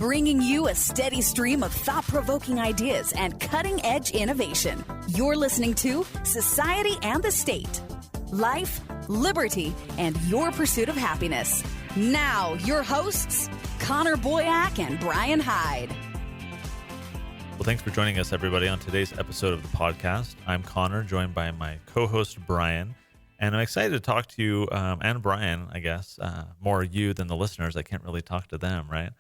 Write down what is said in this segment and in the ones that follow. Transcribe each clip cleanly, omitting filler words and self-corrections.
bringing you a steady stream of thought-provoking ideas and cutting-edge innovation. You're listening to Society and the State. Life, liberty, and your pursuit of happiness. Now, your hosts, Connor Boyack and Bryan Hyde. Well, thanks for joining us, everybody, on today's episode of the podcast. I'm Connor, joined by my co-host, Bryan, and I'm excited to talk to you, and Bryan, I guess, more you than the listeners. I can't really talk to them, right?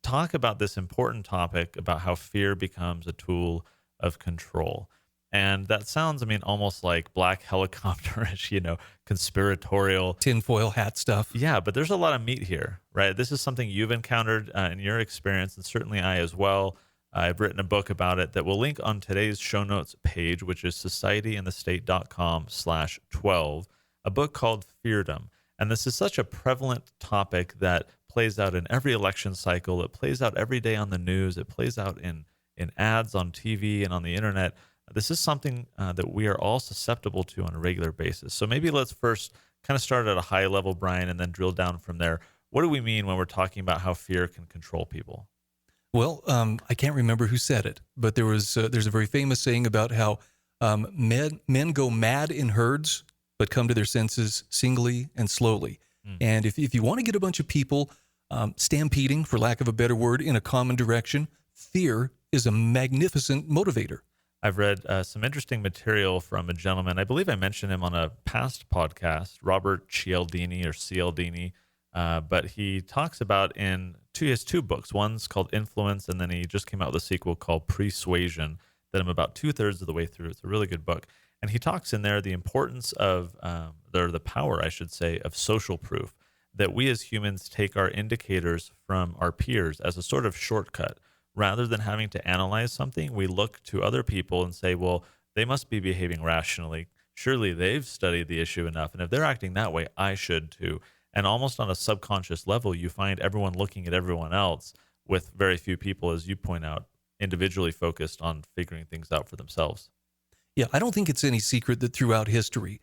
Talk about this important topic about how fear becomes a tool of control. And that sounds, almost like black helicopter-ish, conspiratorial. Tinfoil hat stuff. Yeah, but there's a lot of meat here, right? This is something you've encountered in your experience, and certainly I as well. I've written a book about it that we'll link on today's show notes page, which is societyandthestate.com/12, a book called Feardom. And this is such a prevalent topic that plays out in every election cycle. It plays out every day on the news. It plays out in ads on TV and on the internet. This is something that we are all susceptible to on a regular basis. So maybe let's first kind of start at a high level, Bryan, and then drill down from there. What do we mean when we're talking about how fear can control people? Well, I can't remember who said it, but there's a very famous saying about how men go mad in herds, but come to their senses singly and slowly. And if you want to get a bunch of people stampeding, for lack of a better word, in a common direction, fear is a magnificent motivator. I've read some interesting material from a gentleman. I believe I mentioned him on a past podcast, Robert Cialdini or Cialdini. But he talks about he has two books. One's called Influence, and then he just came out with a sequel called Persuasion that I'm about 2/3 of the way through. It's a really good book. And he talks in there the importance of, the power, I should say, of social proof, that we as humans take our indicators from our peers as a sort of shortcut. Rather than having to analyze something, we look to other people and say, well, they must be behaving rationally. Surely they've studied the issue enough. And if they're acting that way, I should too. And almost on a subconscious level, you find everyone looking at everyone else with very few people, as you point out, individually focused on figuring things out for themselves. Yeah, I don't think it's any secret that throughout history,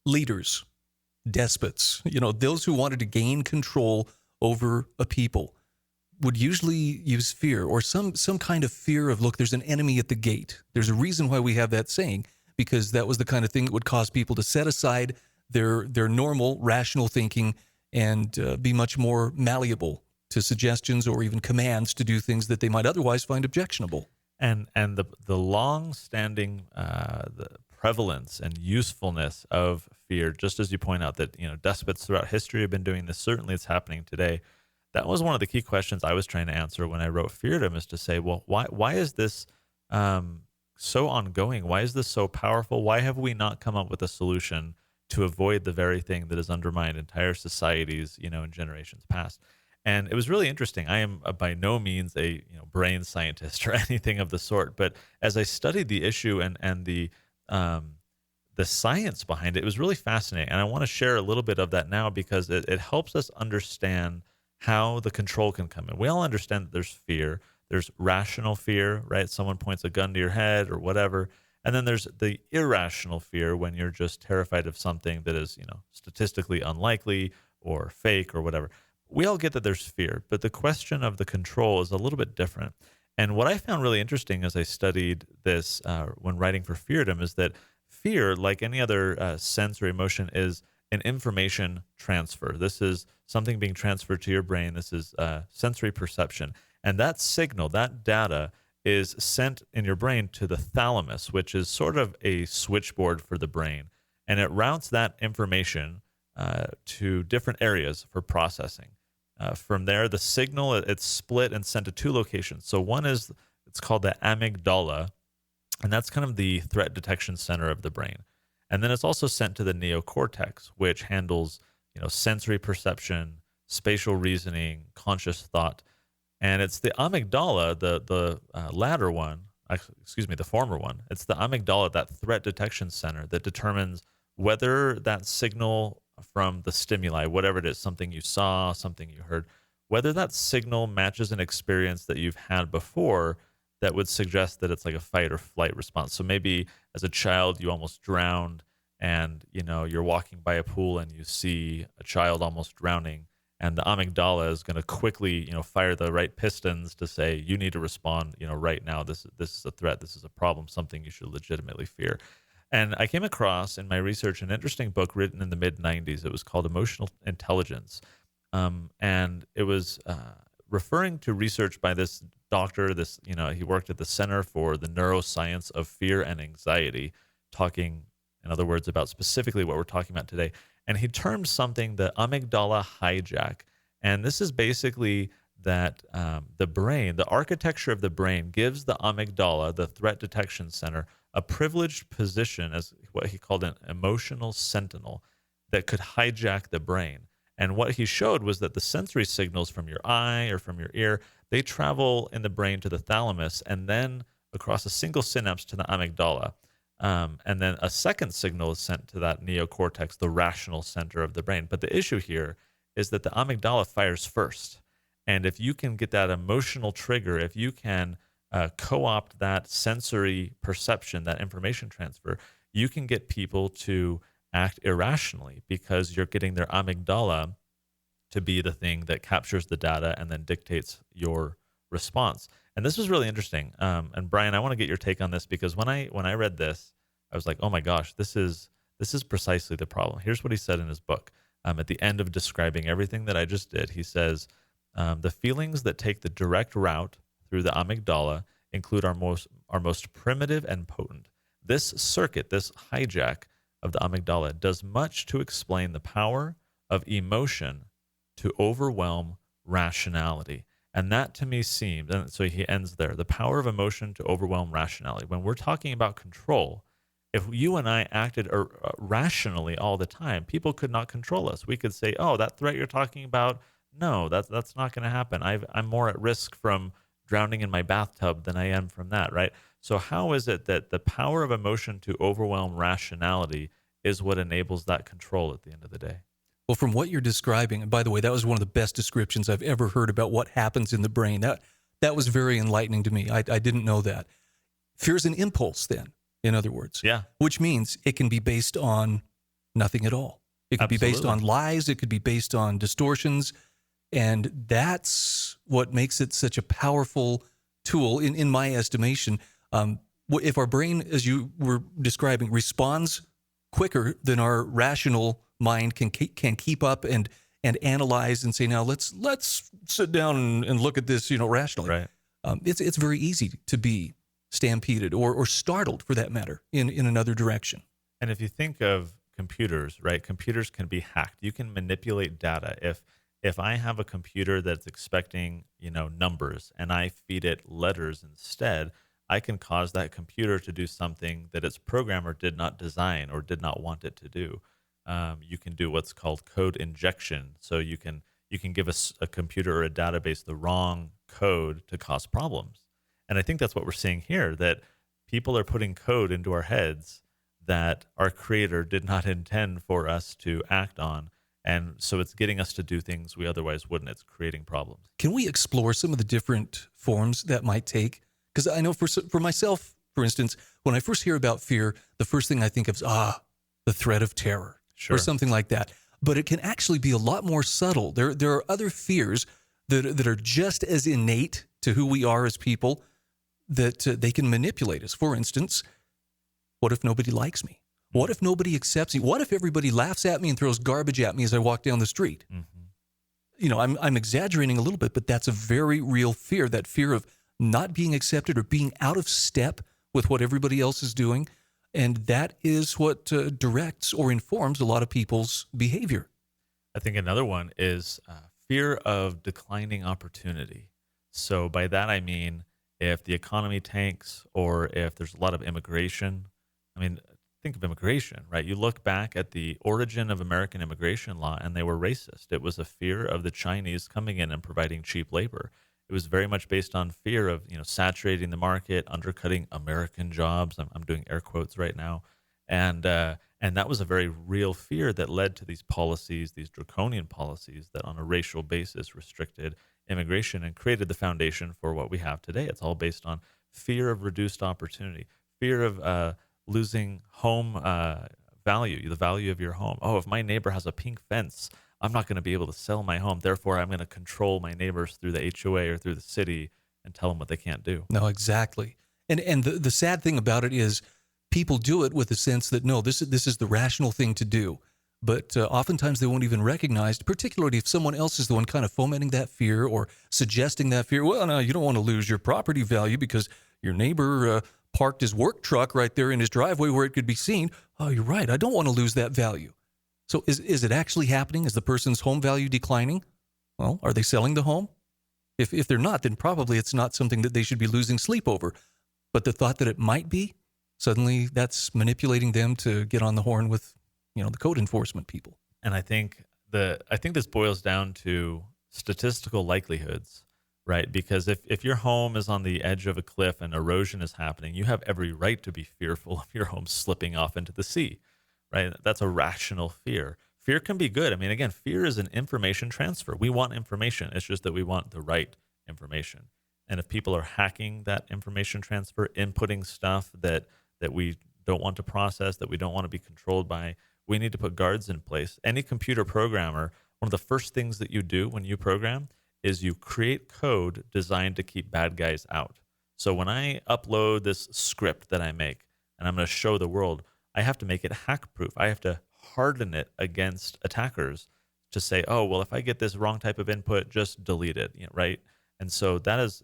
leaders, despots, those who wanted to gain control over a people would usually use fear or some kind of fear of, look, there's an enemy at the gate. There's a reason why we have that saying, because that was the kind of thing that would cause people to set aside their normal, rational thinking and be much more malleable to suggestions or even commands to do things that they might otherwise find objectionable. And the long-standing the prevalence and usefulness of fear, just as you point out that despots throughout history have been doing this. Certainly, it's happening today. That was one of the key questions I was trying to answer when I wrote Feardom, is to say, well, why is this so ongoing? Why is this so powerful? Why have we not come up with a solution to avoid the very thing that has undermined entire societies, in generations past? And it was really interesting. I am by no means a brain scientist or anything of the sort, but as I studied the issue and the science behind it, it was really fascinating. And I want to share a little bit of that now because it helps us understand how the control can come in. We all understand that there's fear. There's rational fear, right? Someone points a gun to your head or whatever. And then there's the irrational fear when you're just terrified of something that is, statistically unlikely or fake or whatever. We all get that there's fear, but the question of the control is a little bit different. And what I found really interesting as I studied this when writing for Feardom is that fear, like any other sense or emotion, is an information transfer. This is something being transferred to your brain. This is sensory perception. And that signal, that data, is sent in your brain to the thalamus, which is sort of a switchboard for the brain. And it routes that information to different areas for processing. From there, the signal, it's split and sent to two locations. So one is, it's called the amygdala, and that's kind of the threat detection center of the brain. And then it's also sent to the neocortex, which handles, sensory perception, spatial reasoning, conscious thought. And it's the amygdala, the latter one, the former one. It's the amygdala, that threat detection center, that determines whether that signal from the stimuli, whatever it is, something you saw, something you heard, whether that signal matches an experience that you've had before that would suggest that it's like a fight or flight response. So maybe as a child, you almost drowned and, you're walking by a pool and you see a child almost drowning. and the amygdala is going to quickly, fire the right pistons to say, you need to respond, right now. This is a threat. This is a problem, something you should legitimately fear. And I came across in my research an interesting book written in the mid-90s. It was called Emotional Intelligence. And it was referring to research by this doctor. He worked at the Center for the Neuroscience of Fear and Anxiety, talking, in other words, about specifically what we're talking about today. And he termed something the amygdala hijack. And this is basically that the brain, the architecture of the brain gives the amygdala, the threat detection center, a privileged position as what he called an emotional sentinel that could hijack the brain. And what he showed was that the sensory signals from your eye or from your ear, they travel in the brain to the thalamus and then across a single synapse to the amygdala. And then a second signal is sent to that neocortex, the rational center of the brain. But the issue here is that the amygdala fires first. And if you can get that emotional trigger, if you can co-opt that sensory perception, that information transfer, you can get people to act irrationally because you're getting their amygdala to be the thing that captures the data and then dictates your response. And this was really interesting. And Bryan, I want to get your take on this because when I read this, I was like, oh my gosh, this is precisely the problem. Here's what he said in his book. At the end of describing everything that I just did, he says, the feelings that take the direct route through the amygdala include our most primitive and potent. This circuit, this hijack of the amygdala, does much to explain the power of emotion to overwhelm rationality. And that to me seems, and so he ends there, the power of emotion to overwhelm rationality. When we're talking about control, if you and I acted rationally all the time, people could not control us. We could say, oh, that threat you're talking about, no, that's not going to happen. I'm more at risk from drowning in my bathtub than I am from that, right? So how is it that the power of emotion to overwhelm rationality is what enables that control at the end of the day? Well, from what you're describing, and by the way, that was one of the best descriptions I've ever heard about what happens in the brain. That was very enlightening to me. I didn't know that. Fear is an impulse then, in other words. Yeah. Which means it can be based on nothing at all. It could be based on lies. It could be based on distortions. And that's what makes it such a powerful tool, in my estimation. If our brain, as you were describing, responds quicker than our rational mind can keep up and analyze and say, now let's sit down and look at this, rationally. Right. It's very easy to be stampeded or startled, for that matter, in another direction. And if you think of computers, right? Computers can be hacked. You can manipulate data. If I have a computer that's expecting, numbers and I feed it letters instead, I can cause that computer to do something that its programmer did not design or did not want it to do. You can do what's called code injection. So you can give a computer or a database the wrong code to cause problems. And I think that's what we're seeing here, that people are putting code into our heads that our creator did not intend for us to act on. And so it's getting us to do things we otherwise wouldn't. It's creating problems. Can we explore some of the different forms that might take? Because I know for myself, for instance, when I first hear about fear, the first thing I think of is, the threat of terror, Sure. or something like that. But it can actually be a lot more subtle. There are other fears that are just as innate to who we are as people that they can manipulate us. For instance, what if nobody likes me? What if nobody accepts me? What if everybody laughs at me and throws garbage at me as I walk down the street? Mm-hmm. I'm exaggerating a little bit, but that's a very real fear, that fear of not being accepted or being out of step with what everybody else is doing. And that is what directs or informs a lot of people's behavior. I think another one is fear of declining opportunity. So by that, I mean, if the economy tanks or if there's a lot of immigration, think of immigration, right? You look back at the origin of American immigration law and they were racist. It was a fear of the Chinese coming in and providing cheap labor. It was very much based on fear of, saturating the market, undercutting American jobs. I'm doing air quotes right now. And that was a very real fear that led to these policies, these draconian policies that on a racial basis restricted immigration and created the foundation for what we have today. It's all based on fear of reduced opportunity, fear of losing home value, the value of your home. Oh, if my neighbor has a pink fence, I'm not going to be able to sell my home. Therefore, I'm going to control my neighbors through the HOA or through the city and tell them what they can't do. No, exactly. And the sad thing about it is people do it with the sense that, no, this is the rational thing to do. But oftentimes they won't even recognize, particularly if someone else is the one kind of fomenting that fear or suggesting that fear. Well, no, you don't want to lose your property value because your neighbor parked his work truck right there in his driveway where it could be seen. Oh, you're right. I don't want to lose that value. So is it actually happening? Is the person's home value declining? Well, are they selling the home? If they're not, then probably it's not something that they should be losing sleep over. But the thought that it might be, suddenly that's manipulating them to get on the horn with, the code enforcement people. And I think this boils down to statistical likelihoods, right? Because if your home is on the edge of a cliff and erosion is happening, you have every right to be fearful of your home slipping off into the sea, right? That's a rational fear. Fear can be good. I mean, again, fear is an information transfer. We want information. It's just that we want the right information. And if people are hacking that information transfer, inputting stuff that we don't want to process, that we don't want to be controlled by, we need to put guards in place. Any computer programmer, one of the first things that you do when you program is you create code designed to keep bad guys out. So when I upload this script that I make and I'm going to show the world, I have to make it hack proof. I have to harden it against attackers to say, oh, well, if I get this wrong type of input, just delete it, right? And so that is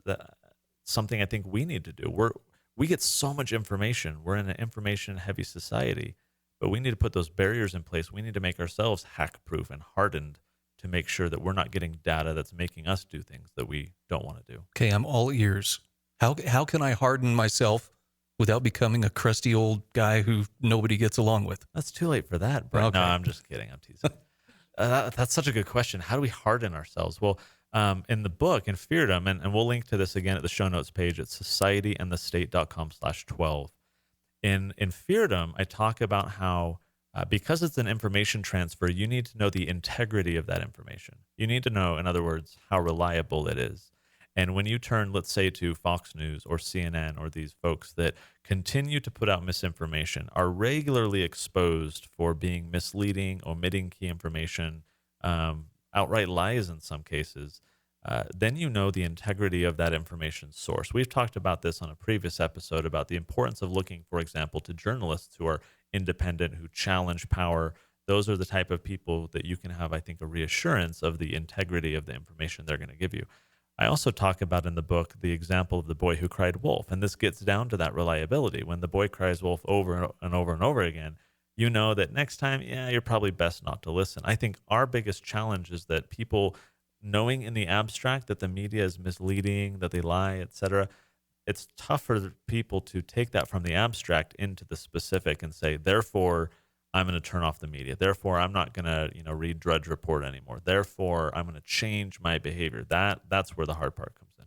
something I think we need to do. We get so much information. We're in an information-heavy society, but we need to put those barriers in place. We need to make ourselves hack-proof and hardened to make sure that we're not getting data that's making us do things that we don't want to do. Okay, I'm all ears. How can I harden myself without becoming a crusty old guy who nobody gets along with? That's too late for that, Bryan. Okay. No, I'm just kidding. I'm teasing. That's such a good question. How do we harden ourselves? Well, in the book, in Feardom, and we'll link to this again at the show notes page at societyandthestate.com/12. In Feardom, I talk about how because it's an information transfer, you need to know the integrity of that information. You need to know, in other words, how reliable it is. And when you turn, let's say, to Fox News or CNN or these folks that continue to put out misinformation, are regularly exposed for being misleading, omitting key information, outright lies in some cases, then you know the integrity of that information source. We've talked about this on a previous episode about the importance of looking, for example, to journalists who are independent, who challenge power. Those are the type of people that you can have, I think, a reassurance of the integrity of the information they're going to give you. I also talk about in the book the example of the boy who cried wolf, and this gets down to that reliability. When the boy cries wolf over and over and over again, you know that next time, you're probably best not to listen. I think our biggest challenge is that people, knowing in the abstract that the media is misleading, that they lie, etc., it's tough for people to take that from the abstract into the specific and say, therefore, I'm going to turn off the media. Therefore, I'm not going to, read Drudge Report anymore. Therefore, I'm going to change my behavior. That's where the hard part comes in.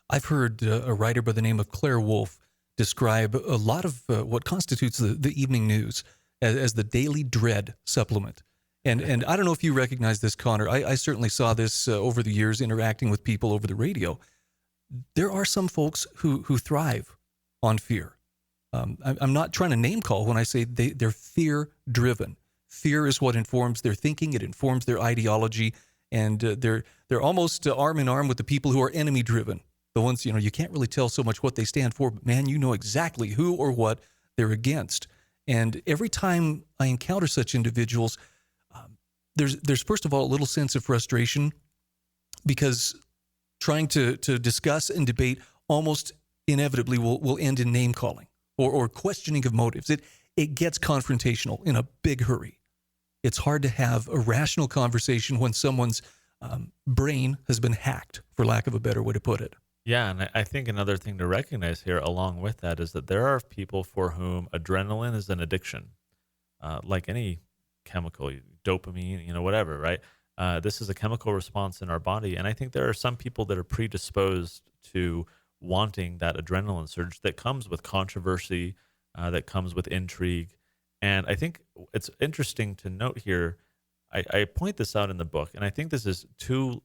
I've heard a writer by the name of Claire Wolfe describe a lot of what constitutes the evening news as the daily dread supplement. And I don't know if you recognize this, Connor. I certainly saw this over the years interacting with people over the radio. There are some folks who thrive on fear. I'm not trying to name call when I say they're fear-driven. Fear is what informs their thinking. It informs their ideology. And they're almost arm in arm with the people who are enemy-driven. The ones, you can't really tell so much what they stand for, but man, you know exactly who or what they're against. And every time I encounter such individuals, there's first of all a little sense of frustration because trying to discuss and debate almost inevitably will end in name calling or questioning of motives. It gets confrontational in a big hurry. It's hard to have a rational conversation when someone's brain has been hacked, for lack of a better way to put it. Yeah, and I think another thing to recognize here along with that is that there are people for whom adrenaline is an addiction, like any chemical, dopamine, whatever, right? This is a chemical response in our body. And I think there are some people that are predisposed to wanting that adrenaline surge that comes with controversy, that comes with intrigue. And I think it's interesting to note here, I point this out in the book, and I think this is too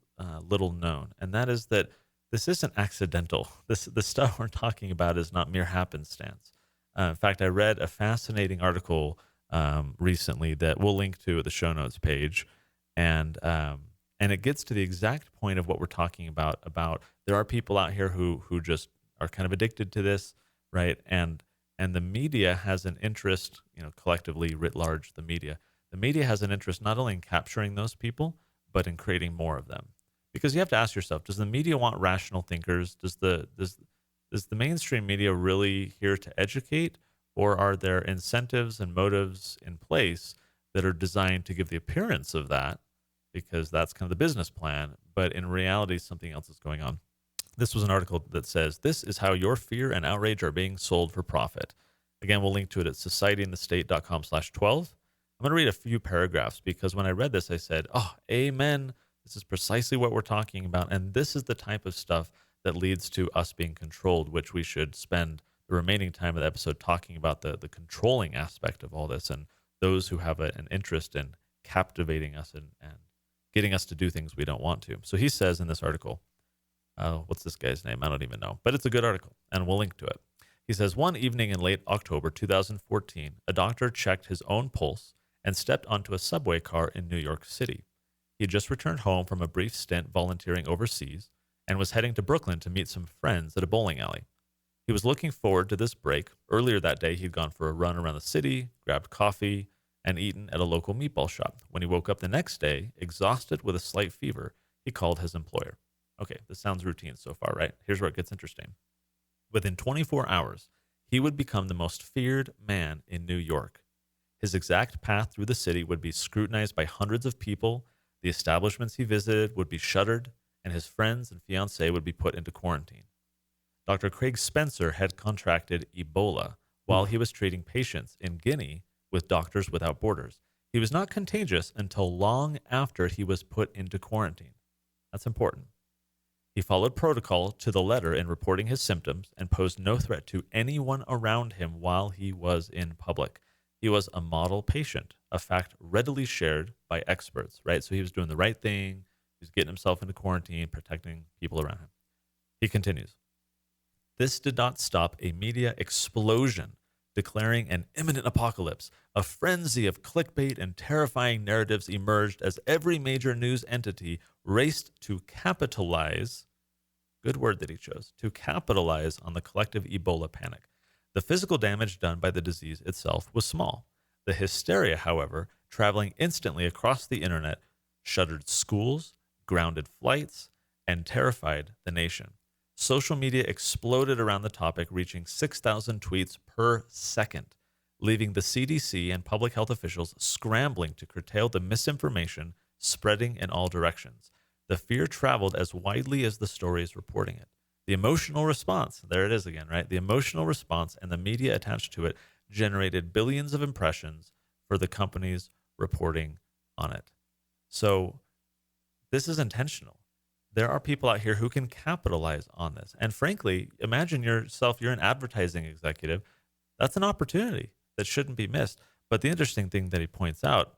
little known, and that is that this isn't accidental. The stuff we're talking about is not mere happenstance. In fact, I read a fascinating article recently that we'll link to at the show notes page, And it gets to the exact point of what we're talking about there are people out here who just are kind of addicted to this, right? And the media has an interest, collectively writ large, the media has an interest not only in capturing those people, but in creating more of them. Because you have to ask yourself, does the media want rational thinkers? Does the mainstream media really here to educate, or are there incentives and motives in place that are designed to give the appearance of that, because that's kind of the business plan, but in reality, something else is going on? This was an article that says, this is how your fear and outrage are being sold for profit. Again, we'll link to it at societyandthestate.com/12. I'm going to read a few paragraphs because when I read this, I said, oh, amen. This is precisely what we're talking about. And this is the type of stuff that leads to us being controlled, which we should spend the remaining time of the episode talking about the controlling aspect of all this and those who have an interest in captivating us and getting us to do things we don't want to. So he says in this article, what's this guy's name? I don't even know, but it's a good article and we'll link to it. He says, one evening in late October 2014, a doctor checked his own pulse and stepped onto a subway car in New York City. He had just returned home from a brief stint volunteering overseas and was heading to Brooklyn to meet some friends at a bowling alley. He was looking forward to this break. Earlier that day, he'd gone for a run around the city, grabbed coffee, and eaten at a local meatball shop. When he woke up the next day, exhausted with a slight fever, he called his employer. Okay, this sounds routine so far, right? Here's where it gets interesting. Within 24 hours, he would become the most feared man in New York. His exact path through the city would be scrutinized by hundreds of people, the establishments he visited would be shuttered, and his friends and fiancée would be put into quarantine. Dr. Craig Spencer had contracted Ebola while he was treating patients in Guinea with Doctors Without Borders. He was not contagious until long after he was put into quarantine. That's important. He followed protocol to the letter in reporting his symptoms and posed no threat to anyone around him while he was in public. He was a model patient, a fact readily shared by experts, right? So he was doing the right thing. He was getting himself into quarantine, protecting people around him. He continues, this did not stop a media explosion declaring an imminent apocalypse. A frenzy of clickbait and terrifying narratives emerged as every major news entity raced to capitalize, good word that he chose, to capitalize on the collective Ebola panic. The physical damage done by the disease itself was small. The hysteria, however, traveling instantly across the internet, shuttered schools, grounded flights, and terrified the nation. Social media exploded around the topic, reaching 6,000 tweets per second, leaving the CDC and public health officials scrambling to curtail the misinformation spreading in all directions. The fear traveled as widely as the stories reporting it. The emotional response, there it is again, right? The emotional response and the media attached to it generated billions of impressions for the companies reporting on it. So this is intentional. There are people out here who can capitalize on this. And frankly, imagine yourself, you're an advertising executive. That's an opportunity that shouldn't be missed. But the interesting thing that he points out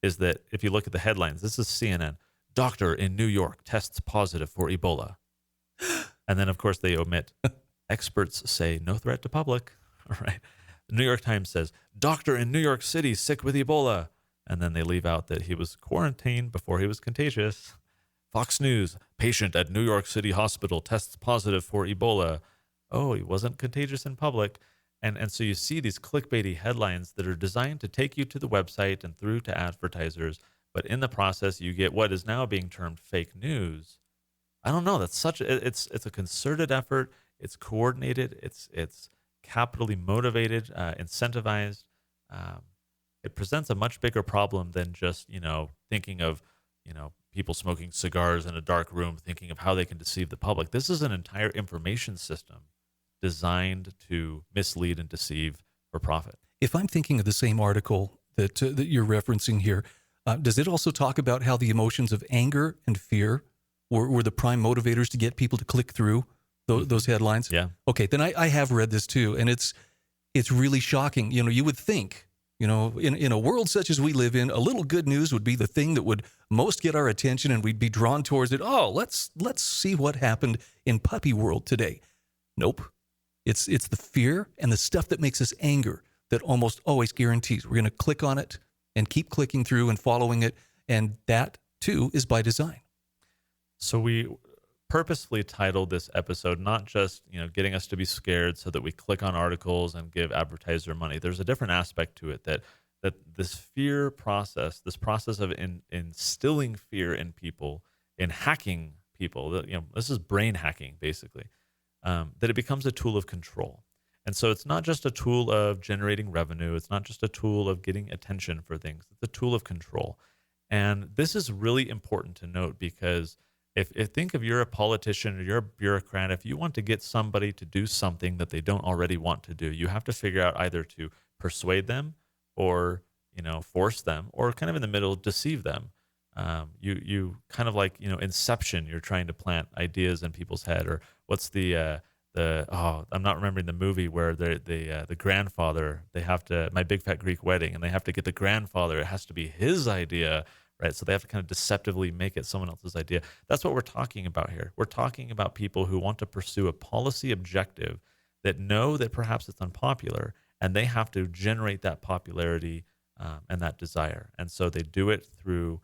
is that if you look at the headlines, this is CNN, doctor in New York tests positive for Ebola. And then, of course, they omit, experts say no threat to public. All right. The New York Times says, doctor in New York City sick with Ebola. And then they leave out that he was quarantined before he was contagious. Fox News, patient at New York City hospital tests positive for Ebola. Oh, he wasn't contagious in public. And so you see these clickbaity headlines that are designed to take you to the website and through to advertisers. But in the process, you get what is now being termed fake news. I don't know. That's it's a concerted effort. It's coordinated. It's capitally motivated, incentivized. It presents a much bigger problem than just, thinking of, people smoking cigars in a dark room, thinking of how they can deceive the public. This is an entire information system designed to mislead and deceive for profit. If I'm thinking of the same article that you're referencing here, does it also talk about how the emotions of anger and fear were the prime motivators to get people to click through those headlines? Yeah. Okay, then I have read this too, and it's really shocking. You would think, in a world such as we live in, a little good news would be the thing that would most get our attention, and we'd be drawn towards it. Oh, let's see what happened in puppy world today. Nope. It's the fear and the stuff that makes us anger that almost always guarantees we're going to click on it and keep clicking through and following it. And that, too, is by design. So we purposefully titled this episode not just, getting us to be scared so that we click on articles and give advertiser money. There's a different aspect to it that this fear process, this process of instilling fear in people, in hacking people, this is brain hacking basically, that it becomes a tool of control. And so it's not just a tool of generating revenue. It's not just a tool of getting attention for things. It's a tool of control. And this is really important to note because if think of you're a politician or you're a bureaucrat, if you want to get somebody to do something that they don't already want to do, you have to figure out either to persuade them or, force them, or kind of in the middle, deceive them. You kind of like, Inception, you're trying to plant ideas in people's head. Or what's I'm not remembering the movie where the grandfather, they have to, My Big Fat Greek Wedding, and they have to get the grandfather, it has to be his idea, right? So they have to kind of deceptively make it someone else's idea. That's what we're talking about here. We're talking about people who want to pursue a policy objective that know that perhaps it's unpopular, and they have to generate that popularity and that desire. And so they do it through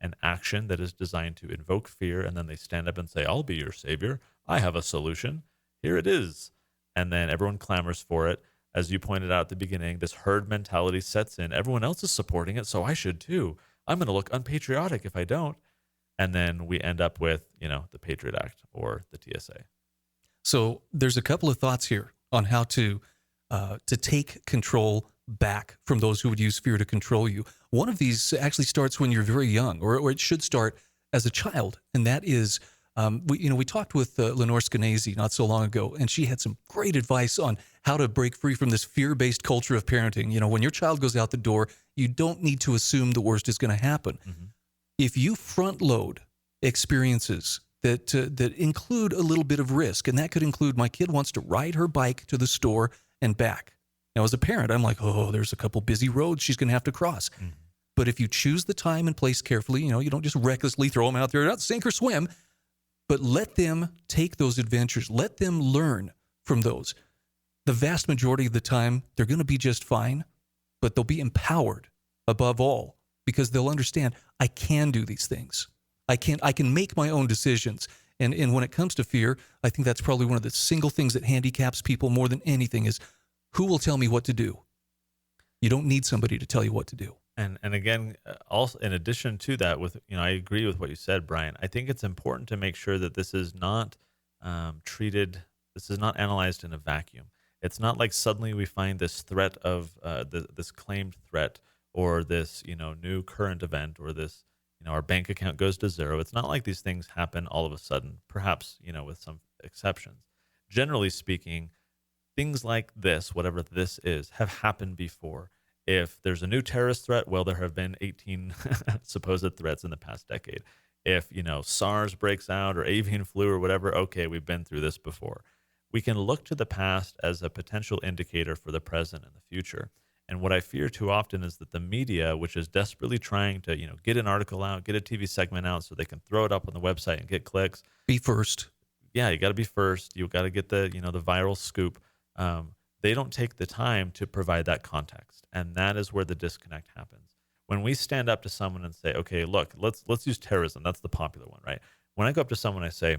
an action that is designed to invoke fear, and then they stand up and say, I'll be your savior. I have a solution. Here it is. And then everyone clamors for it. As you pointed out at the beginning, this herd mentality sets in. Everyone else is supporting it, so I should too. I'm going to look unpatriotic if I don't. And then we end up with, the Patriot Act or the TSA. So there's a couple of thoughts here on how to take control back from those who would use fear to control you. One of these actually starts when you're very young, or it should start as a child, and that is, we talked with Lenore Skenazy not so long ago, and she had some great advice on how to break free from this fear-based culture of parenting. When your child goes out the door, you don't need to assume the worst is going to happen. Mm-hmm. If you front load experiences that include a little bit of risk, and that could include my kid wants to ride her bike to the store and back. Now, as a parent, I'm like, there's a couple busy roads she's going to have to cross. Mm-hmm. But if you choose the time and place carefully, you don't just recklessly throw them out there, not sink or swim, but let them take those adventures. Let them learn from those. The vast majority of the time, they're going to be just fine, but they'll be empowered above all because they'll understand, I can do these things. I can make my own decisions. And when it comes to fear, I think that's probably one of the single things that handicaps people more than anything is, who will tell me what to do? You don't need somebody to tell you what to do. And again, also in addition to that, I agree with what you said, Bryan. I think it's important to make sure that this is not treated. This is not analyzed in a vacuum. It's not like suddenly we find this threat of this claimed threat or this new current event or this our bank account goes to zero. It's not like these things happen all of a sudden. Perhaps with some exceptions. Generally speaking, things like this, whatever this is, have happened before. If there's a new terrorist threat, well, there have been 18 supposed threats in the past decade. If, SARS breaks out or avian flu or whatever, okay, we've been through this before. We can look to the past as a potential indicator for the present and the future. And what I fear too often is that the media, which is desperately trying to, get an article out, get a TV segment out so they can throw it up on the website and get clicks. Be first. Yeah, you got to be first. You got to get the, the viral scoop. They don't take the time to provide that context, and that is where the disconnect happens. When we stand up to someone and say, "Okay, look, let's use terrorism." That's the popular one, right? When I go up to someone, I say,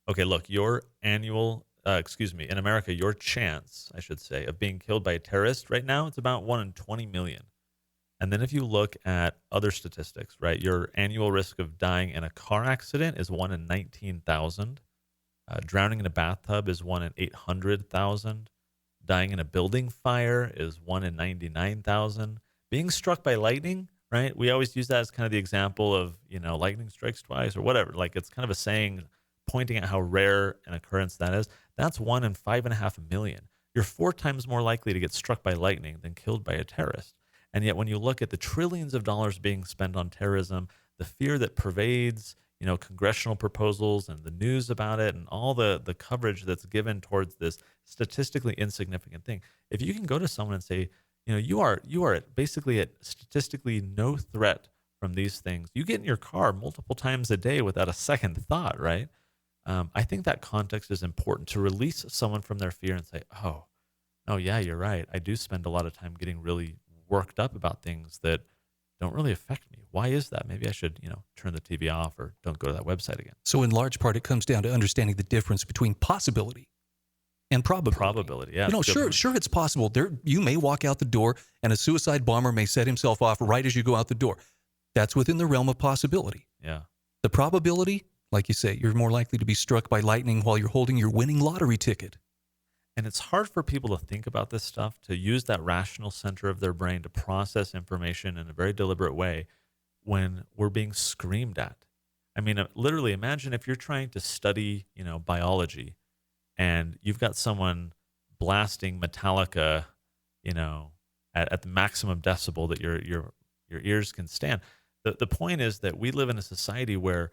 "Okay, look, your annual, in America, your chance, I should say, of being killed by a terrorist right now, it's about 1 in 20 million." And then if you look at other statistics, right, your annual risk of dying in a car accident is 1 in 19,000. Drowning in a bathtub is 1 in 800,000. Dying in a building fire is 1 in 99,000. Being struck by lightning, right? We always use that as kind of the example of, lightning strikes twice or whatever. Like it's kind of a saying pointing at how rare an occurrence that is. That's 1 in 5.5 million. You're 4 times more likely to get struck by lightning than killed by a terrorist. And yet when you look at the trillions of dollars being spent on terrorism, the fear that pervades congressional proposals and the news about it and all the coverage that's given towards this statistically insignificant thing. If you can go to someone and say, you are basically at statistically no threat from these things. You get in your car multiple times a day without a second thought, right? I think that context is important to release someone from their fear and say, oh yeah, you're right. I do spend a lot of time getting really worked up about things that don't really affect me. Why is that? Maybe I should, turn the TV off or don't go to that website again. So in large part, it comes down to understanding the difference between possibility and probability. Probability, yeah. Sure, it's possible. You may walk out the door and a suicide bomber may set himself off right as you go out the door. That's within the realm of possibility. Yeah. The probability, like you say, you're more likely to be struck by lightning while you're holding your winning lottery ticket. And it's hard for people to think about this stuff, to use that rational center of their brain to process information in a very deliberate way when we're being screamed at. I mean, literally, imagine if you're trying to study, biology, and you've got someone blasting Metallica, at the maximum decibel that your ears can stand. The point is that we live in a society where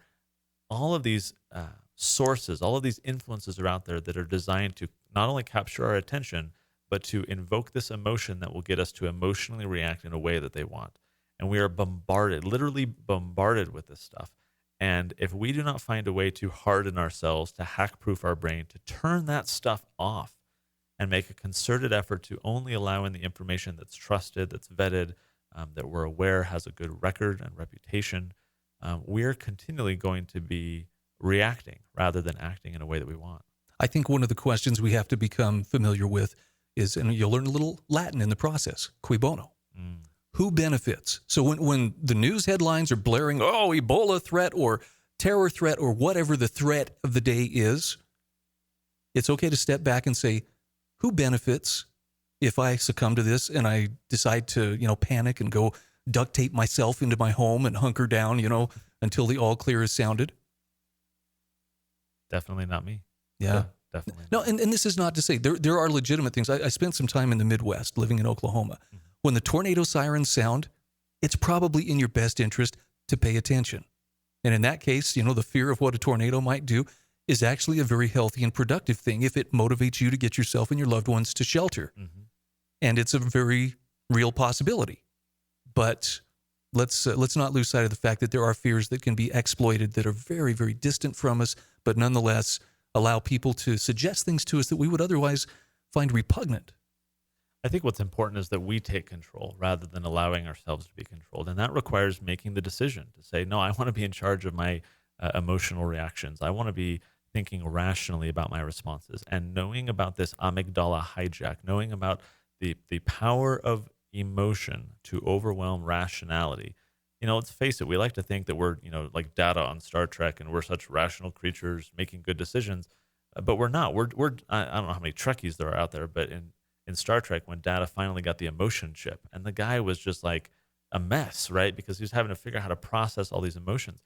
all of these sources, all of these influences are out there that are designed to not only capture our attention, but to invoke this emotion that will get us to emotionally react in a way that they want. And we are bombarded, literally bombarded with this stuff. And if we do not find a way to harden ourselves, to hack-proof our brain, to turn that stuff off and make a concerted effort to only allow in the information that's trusted, that's vetted, that we're aware has a good record and reputation, we're continually going to be reacting rather than acting in a way that we want. I think one of the questions we have to become familiar with is, and you'll learn a little Latin in the process, cui bono. Who benefits? So when the news headlines are blaring, Ebola threat or terror threat or whatever the threat of the day is, it's okay to step back and say, who benefits if I succumb to this and I decide to, panic and go duct tape myself into my home and hunker down, until the all clear is sounded? Definitely not me. Yeah. Definitely. No, and this is not to say there are legitimate things. I spent some time in the Midwest living in Oklahoma. Mm-hmm. When the tornado sirens sound, it's probably in your best interest to pay attention. And in that case, the fear of what a tornado might do is actually a very healthy and productive thing if it motivates you to get yourself and your loved ones to shelter. Mm-hmm. And it's a very real possibility. But let's not lose sight of the fact that there are fears that can be exploited that are very, very distant from us, but nonetheless allow people to suggest things to us that we would otherwise find repugnant. I think what's important is that we take control rather than allowing ourselves to be controlled. And that requires making the decision to say, no, I want to be in charge of my emotional reactions. I want to be thinking rationally about my responses and knowing about this amygdala hijack, knowing about the power of emotion to overwhelm rationality. Let's face it, we like to think that we're, like Data on Star Trek and we're such rational creatures making good decisions, but we're not. We're I don't know how many Trekkies there are out there, but in Star Trek, when Data finally got the emotion chip and the guy was just like a mess, right? Because he was having to figure out how to process all these emotions.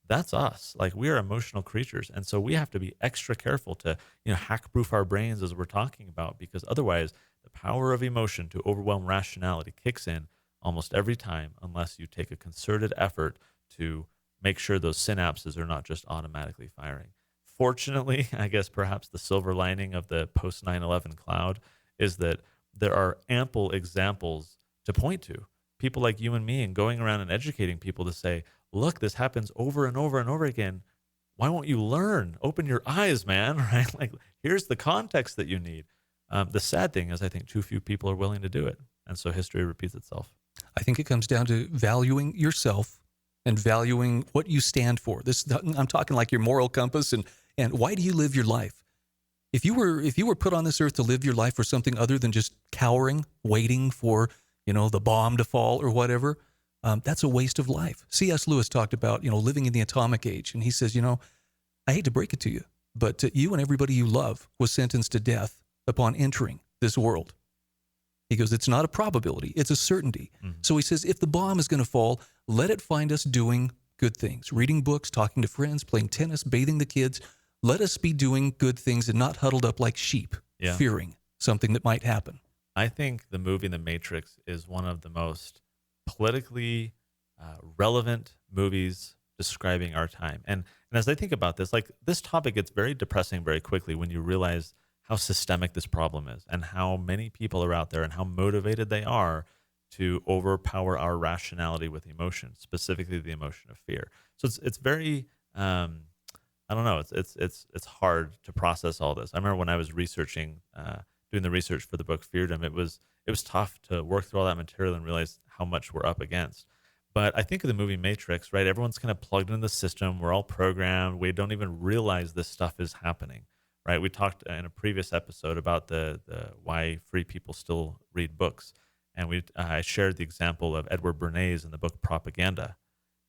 That's us. Like, we are emotional creatures. And so we have to be extra careful to, hack-proof our brains as we're talking about, because otherwise the power of emotion to overwhelm rationality kicks in almost every time unless you take a concerted effort to make sure those synapses are not just automatically firing. Fortunately, I guess perhaps the silver lining of the post 9/11 cloud is that there are ample examples to point to. People like you and me, and going around and educating people to say, look, this happens over and over and over again. Why won't you learn? Open your eyes, man, right? Like, here's the context that you need. The sad thing is I think too few people are willing to do it. And so history repeats itself. I think it comes down to valuing yourself and valuing what you stand for. I'm talking like your moral compass and why do you live your life? If you were put on this earth to live your life for something other than just cowering, waiting for, the bomb to fall or whatever, that's a waste of life. C.S. Lewis talked about, living in the atomic age. And he says, I hate to break it to you, but you and everybody you love was sentenced to death upon entering this world. He goes, it's not a probability, it's a certainty. Mm-hmm. So he says, if the bomb is going to fall, let it find us doing good things, reading books, talking to friends, playing tennis, bathing the kids. Let us be doing good things and not huddled up like sheep, fearing something that might happen. I think the movie The Matrix is one of the most politically relevant movies describing our time. And as I think about this, like, this topic gets very depressing very quickly when you realize how systemic this problem is and how many people are out there and how motivated they are to overpower our rationality with emotion, specifically the emotion of fear. So it's very I don't know. It's hard to process all this. I remember when I was researching, doing the research for the book Feardom, it was tough to work through all that material and realize how much we're up against. But I think of the movie Matrix, right? Everyone's kind of plugged into the system. We're all programmed. We don't even realize this stuff is happening, right? We talked in a previous episode about the why free people still read books. And I shared the example of Edward Bernays in the book Propaganda.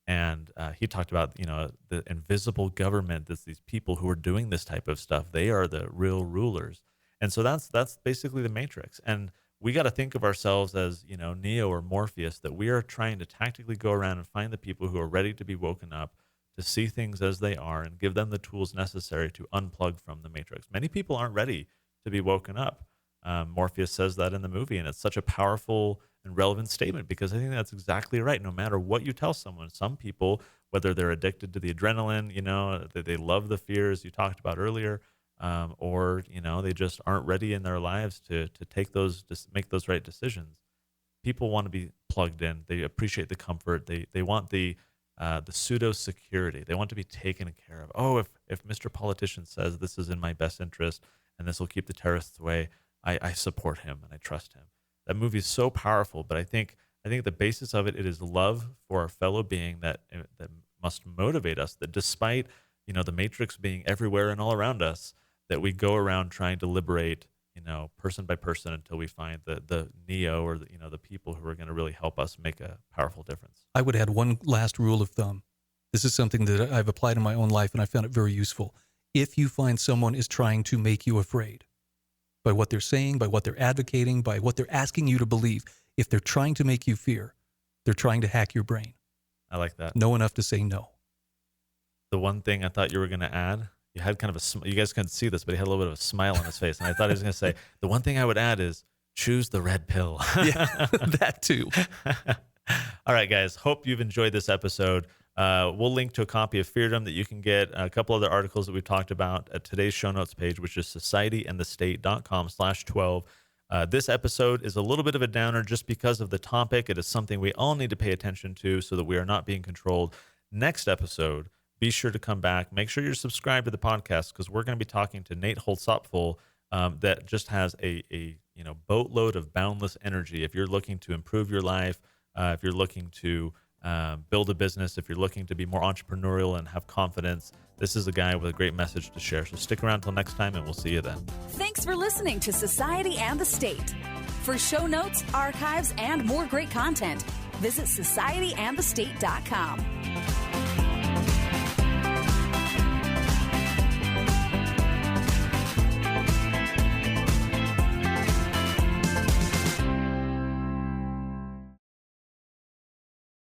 And he talked about, the invisible government, these people who are doing this type of stuff. They are the real rulers. And so that's basically the Matrix. And we got to think of ourselves as, Neo or Morpheus, that we are trying to tactically go around and find the people who are ready to be woken up, to see things as they are, and give them the tools necessary to unplug from the Matrix. Many people aren't ready to be woken up. Morpheus says that in the movie, and it's such a powerful and relevant statement, because I think that's exactly right. No matter what you tell someone, some people, whether they're addicted to the adrenaline, they love the fears you talked about earlier, or they just aren't ready in their lives to make those right decisions. People want to be plugged in. They appreciate the comfort. They want the pseudo security. They want to be taken care of. Oh, if Mr. Politician says this is in my best interest and this will keep the terrorists away, I support him and I trust him. That movie is so powerful, but I think the basis of it is love for our fellow being that must motivate us. That despite the Matrix being everywhere and all around us, that we go around trying to liberate person by person until we find the Neo, or the people who are going to really help us make a powerful difference. I would add one last rule of thumb. This is something that I've applied in my own life, and I found it very useful. If you find someone is trying to make you afraid by what they're saying, by what they're advocating, by what they're asking you to believe, if they're trying to make you fear, they're trying to hack your brain. I like that. Know enough to say no. The one thing I thought you were going to add, you had kind of you guys couldn't see this, but he had a little bit of a smile on his face. And I thought he was going to say, the one thing I would add is choose the red pill. Yeah, that too. All right, guys. Hope you've enjoyed this episode. We'll link to a copy of Feardom that you can get, a couple other articles that we've talked about at today's show notes page, which is societyandthestate.com/12. This episode is a little bit of a downer just because of the topic. It is something we all need to pay attention to so that we are not being controlled. Next episode, be sure to come back. Make sure you're subscribed to the podcast, because we're going to be talking to Nate Holtzapfel, that just has a boatload of boundless energy. If you're looking to improve your life, if you're looking to build a business, if you're looking to be more entrepreneurial and have confidence, this is a guy with a great message to share. So stick around till next time, and we'll see you then. Thanks for listening to Society and the State. For show notes, archives, and more great content, visit societyandthestate.com.